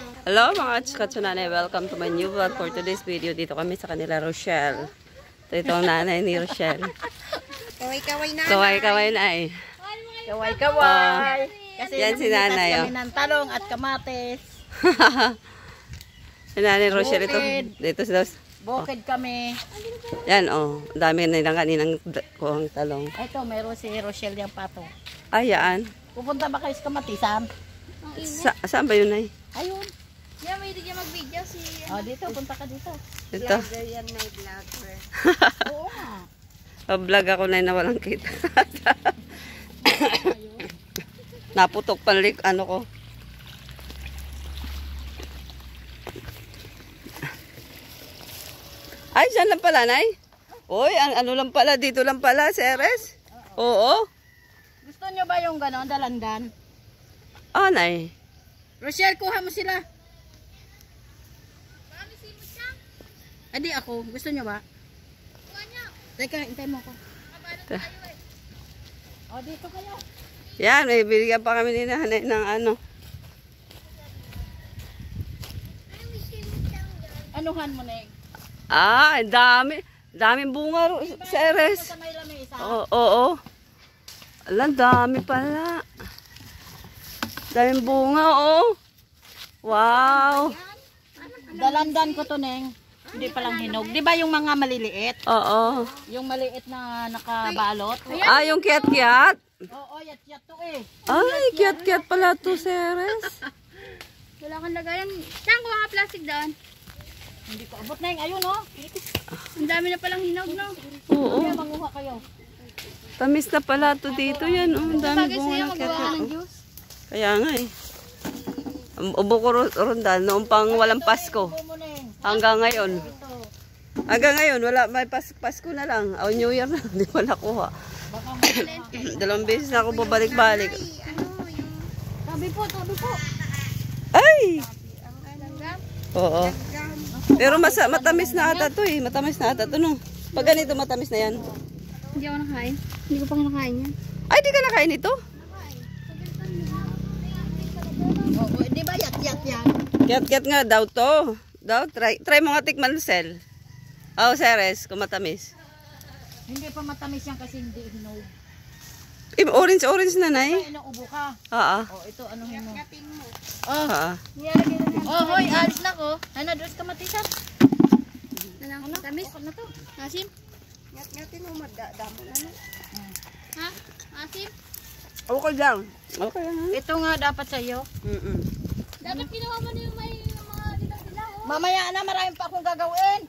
Hello mga katsunanay, welcome to my new vlog. For today's video, dito kami sa kanila Rochelle. Ito ang nanay ni Rochelle. Kaway-kaway na. Kaway-kaway na eh. Kaway-kaway. Kasi yan si nanay. kami ng talong at kamatis. Si nanay Rochelle ito. Dito sila. Bukid kami. Yan oh, dami nilang kaninang kuhang talong. Ito, mayroon si Rochelle yung pato. Ay, yan. Pupunta ba kayo sa kamatisan? Saan ba yun ay? Ayun. Yeah, may hindi mag-video si... Oh, dito, punta ka dito. Ito. Yan may vlogger. Oo nga. Vlog ako na walang kita. Naputok panlik ano ko. Ay, dyan lang pala, Nay. Uy, ano lang pala, dito lang pala, Ceres. Oo. Gusto nyo ba yung gano'n, dalandan? Ah, Nay. Rochelle, kuha mo sila. Adi ako, gusto nyo ba? Teka, hintay mo ako. O, dito kayo. Yan, may binigyan pa kami ni nanay ng ano. Anuhan mo na Ah, dami. Daming bunga, Ceres. Oo, oo. Alam, dami pala. Daming bunga, oh. Wow. Dalandan ko to, Neng. Hindi palang hinog. Di ba yung mga maliliit? Oo. Yung maliit na nakabalot? Ah, yung kiat-kiat. Oo, yat-yat to eh. Ay, kiat-kiat pala to, Ceres. Wala kang lagayan. Saan ko mga plastic doon? Hindi ko abot, Neng. Ayun, oh. Ang dami na palang hinog, no? Oo. Kaya manguha kayo. Tamis na pala to dito yan. Oh, ang dami Bagay bunga sa'yo, ng magawa ka kiat-kiat. ng Oh. juice. Kaya nga eh. Ubo ko rondan noong pang walang Pasko. Ito mo, Neng. Hanggang ngayon. Ito. Hanggang ngayon, wala, may Pasko na lang. O New Year na, hindi ko nakuha. Baka mo. 2 beses na ako babalik-balik. Tabi po, tabi po. Ay! Langgam. Oo. Pero matamis na ata to eh. Matamis na ata to no. Pag ganito matamis na yan. Hindi ako nakain. Hindi ko pa nakain yan. Ay, di ka nakain ito? Oo, di ba yat-yat yan? Kiat-kiat nga daw to. Daw, try mo nga tikman, Cel. Oh, Ceres, kung matamis. Hindi pa matamis yan kasi hindi hinog. Orange na, Nay. Ay, inuubo ka. Oo. Oh, ito, anuhin mo. Oh, Oo. nilagay na yan. Oh, hoy, alis na ko. Ano, dress ka matisan? Ano? Tamis? Ano to? Asim? Ngat-ngatin mo, madamo na na. Ha? Asim? Okay lang. Okay lang. Ito nga dapat sa'yo. Mm-mm. Dapat kinuha mo na yung may mga dilaw-dilaw. Mamaya na, marami pa akong gagawin.